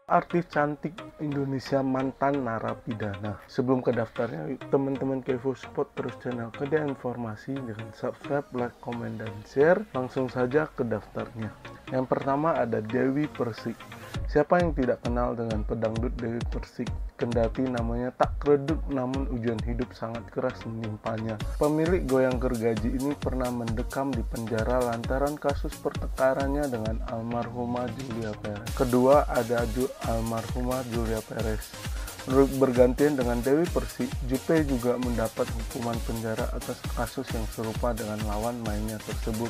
Artis cantik Indonesia mantan narapidana. Sebelum ke daftarnya, teman-teman Kevo Spot terus channel Keda Informasi dengan subscribe, like, komen, dan share. Langsung saja ke daftarnya. Yang pertama ada Dewi Persik. Siapa yang tidak kenal dengan pedangdut Dewi Persik? Kendati namanya tak redup, namun ujian hidup sangat keras menimpanya. Pemilik goyang gergaji ini pernah mendekam di penjara lantaran kasus pertengkarannya dengan almarhumah Julia Perez. Kedua ada almarhumah Julia Perez. Bergantian dengan Dewi Persik, Jupe juga mendapat hukuman penjara atas kasus yang serupa dengan lawan mainnya tersebut.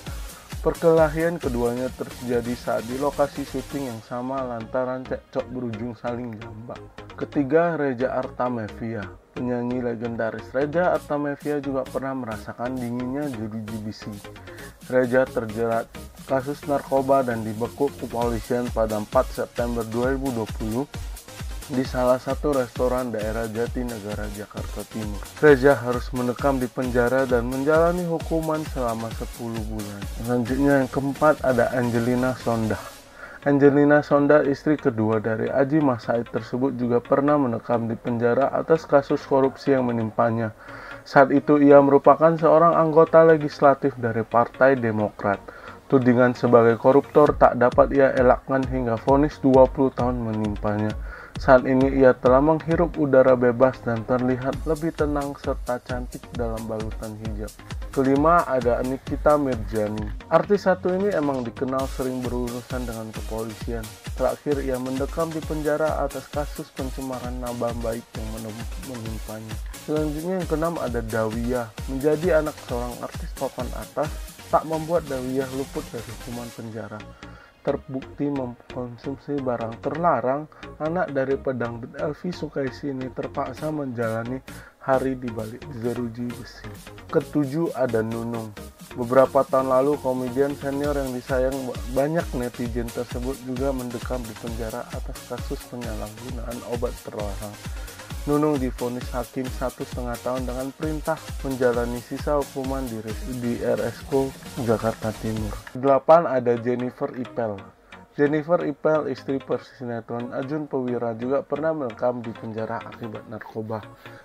Perkelahian keduanya terjadi saat di lokasi syuting yang sama lantaran cekcok berujung saling jambak. Ketiga, Reza Artamevia. Penyanyi legendaris Reza Artamevia juga pernah merasakan dinginnya judi GBC. Reza terjerat kasus narkoba dan dibekuk kepolisian pada 4 September 2020 di salah satu restoran daerah Jatinegara, Jakarta Timur. Reza harus mendekam di penjara dan menjalani hukuman selama 10 bulan. Selanjutnya yang keempat ada Angelina Sondah. Angelina Sondah, istri kedua dari Adjie Massaid tersebut, juga pernah mendekam di penjara atas kasus korupsi yang menimpanya. Saat itu ia merupakan seorang anggota legislatif dari Partai Demokrat. Tudingan sebagai koruptor tak dapat ia elakkan hingga vonis 20 tahun menimpanya. Saat ini ia telah menghirup udara bebas dan terlihat lebih tenang serta cantik dalam balutan hijab. Kelima ada Nikita Mirzani. Artis satu ini emang dikenal sering berurusan dengan kepolisian. Terakhir ia mendekam di penjara atas kasus pencemaran nama baik yang menimpanya. Selanjutnya yang keenam ada Dawiyah. Menjadi anak seorang artis papan atas tak membuat Dawiyah luput dari hukuman penjara. Terbukti mengkonsumsi barang terlarang, anak dari pedangdut Elvi Sukaisi ini terpaksa menjalani hari di balik jeruji besi. Ketujuh ada Nunung. Beberapa tahun lalu, komedian senior yang disayang banyak netizen tersebut juga mendekam di penjara atas kasus penyalahgunaan obat terlarang. Nunung divonis hakim 1,5 tahun dengan perintah menjalani sisa hukuman di RSK Jakarta Timur. 8 ada Jennifer Ipel. Jennifer Ipel, istri pesinetron Ajun Pewira, juga pernah mendekam di penjara akibat narkoba.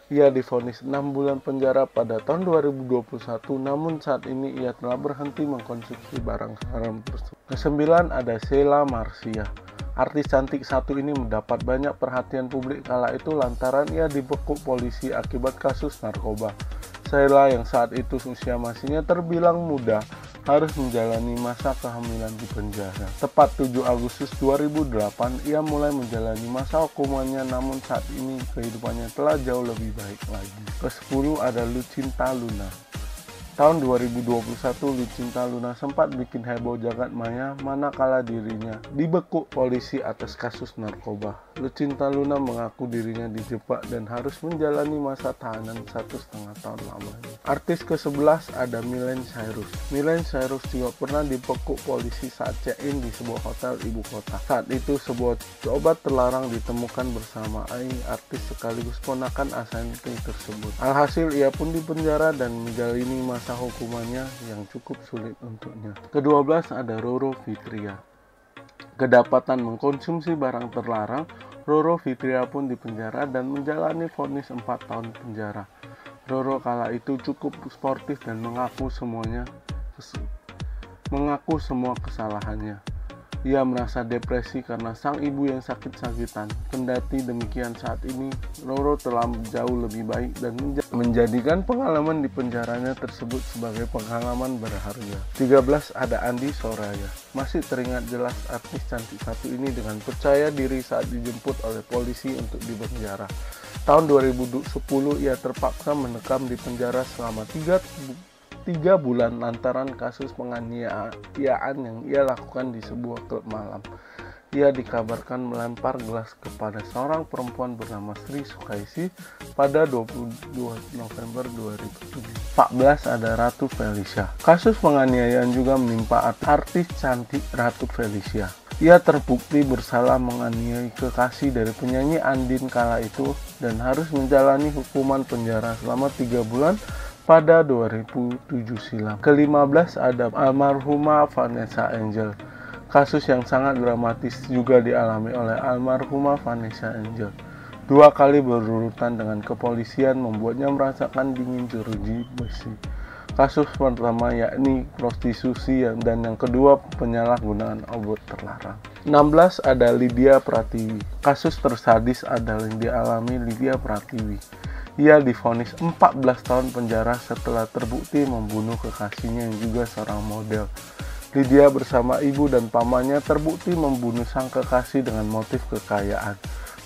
Ia divonis 6 bulan penjara pada tahun 2021, namun saat ini ia telah berhenti mengkonsumsi barang haram tersebut. Kesembilan ada Sheila Marcia. Artis cantik satu ini mendapat banyak perhatian publik kala itu lantaran ia dibekuk polisi akibat kasus narkoba. Sheila yang saat itu usia masihnya terbilang muda harus menjalani masa kehamilan di penjara. Tepat 7 Agustus 2008 ia mulai menjalani masa hukumannya, namun saat ini kehidupannya telah jauh lebih baik lagi. Ke-10 ada Lucinta Luna. Tahun 2021, Lucinta Luna sempat bikin heboh jagat maya manakala dirinya dibekuk polisi atas kasus narkoba. Lucinta Luna mengaku dirinya dijebak dan harus menjalani masa tahanan 1,5 tahun lamanya. Artis ke-11 ada Miley Cyrus. Miley Cyrus juga pernah dibekuk polisi saat check-in di sebuah hotel ibu kota. Saat itu sebuah obat terlarang ditemukan bersama artis sekaligus ponakan Ashanti tersebut. Alhasil ia pun dipenjara dan menjalani masa hukumannya yang cukup sulit untuknya. Ke-12 ada Roro Fitria. Kedapatan mengkonsumsi barang terlarang, Roro Fitria pun dipenjara dan menjalani vonis 4 tahun penjara. Roro kala itu cukup sportif dan mengaku semua kesalahannya. Ia merasa depresi karena sang ibu yang sakit-sakitan. Kendati demikian, saat ini Roro telah jauh lebih baik dan menjadikan pengalaman di penjaranya tersebut sebagai pengalaman berharga. 13 ada Andi Soraya. Masih teringat jelas artis cantik satu ini dengan percaya diri saat dijemput oleh polisi untuk dipenjara. Tahun 2010 ia terpaksa mendekam di penjara selama 3 bulan lantaran kasus penganiayaan yang ia lakukan di sebuah klub malam. Ia dikabarkan melempar gelas kepada seorang perempuan bernama Sri Sukaisi pada 22 November 2007. 14 ada Ratu Felicia. Kasus penganiayaan juga menimpa artis cantik Ratu Felicia. Ia terbukti bersalah menganiaya kekasih dari penyanyi Andin kala itu dan harus menjalani hukuman penjara selama 3 bulan pada 2007 silam. Ke-15 ada almarhumah Vanessa Angel. Kasus yang sangat dramatis juga dialami oleh almarhumah Vanessa Angel. 2 kali berurutan dengan kepolisian membuatnya merasakan dingin jeruji besi. Kasus pertama yakni prostitusi dan yang kedua penyalahgunaan obat terlarang. 16 ada Lydia Pratiwi. Kasus tersadis adalah yang dialami Lydia Pratiwi. Ia divonis 14 tahun penjara setelah terbukti membunuh kekasihnya yang juga seorang model. Lydia bersama ibu dan pamannya terbukti membunuh sang kekasih dengan motif kekayaan.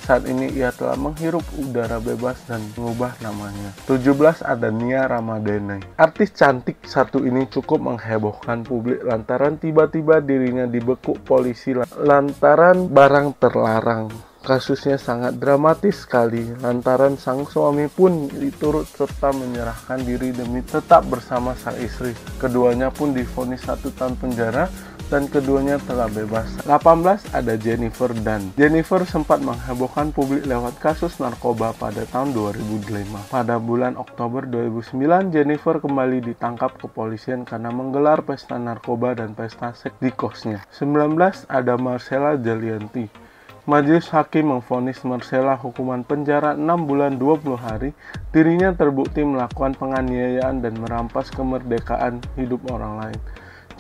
Saat ini ia telah menghirup udara bebas dan mengubah namanya. 17 ada Nia Ramadhani. Artis cantik satu ini cukup menghebohkan publik lantaran tiba-tiba dirinya dibekuk polisi lantaran barang terlarang. Kasusnya sangat dramatis sekali lantaran sang suami pun turut serta menyerahkan diri demi tetap bersama sang istri. Keduanya pun divonis 1 tahun penjara dan keduanya telah bebas. 18 ada Jennifer Dunn. Jennifer sempat menghebohkan publik lewat kasus narkoba pada tahun 2005. Pada bulan Oktober 2009, Jennifer kembali ditangkap kepolisian karena menggelar pesta narkoba dan pesta seks di kosnya. 19 ada Marcella Zalianty. Majelis hakim memvonis Marcella hukuman penjara 6 bulan 20 hari. Dirinya terbukti melakukan penganiayaan dan merampas kemerdekaan hidup orang lain.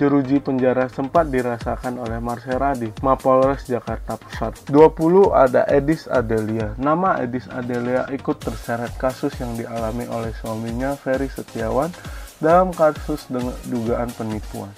Jeruji penjara sempat dirasakan oleh Marcella di Mapolres Jakarta Pusat. 20 ada Edis Adelia. Nama Edis Adelia ikut terseret kasus yang dialami oleh suaminya Ferry Setiawan dalam kasus dugaan penipuan.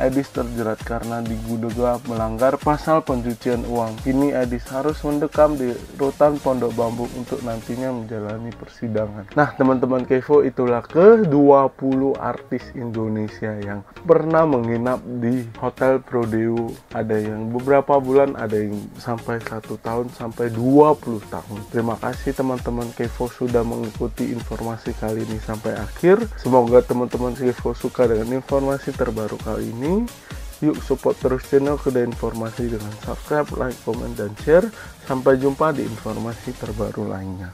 Edis terjerat karena diduga melanggar pasal pencucian uang. Kini Edis harus mendekam di rutan Pondok Bambu untuk nantinya menjalani persidangan. Nah teman-teman Kevo, itulah ke-20 artis Indonesia yang pernah menginap di Hotel Prodeo. Ada yang beberapa bulan, ada yang sampai 1 tahun, sampai 20 tahun. Terima kasih teman-teman Kevo sudah mengikuti informasi kali ini sampai akhir. Semoga teman-teman Kevo suka dengan informasi terbaru kali ini. Yuk support terus channel Kedai Informasi dengan subscribe, like, komen, dan share. Sampai jumpa di informasi terbaru lainnya.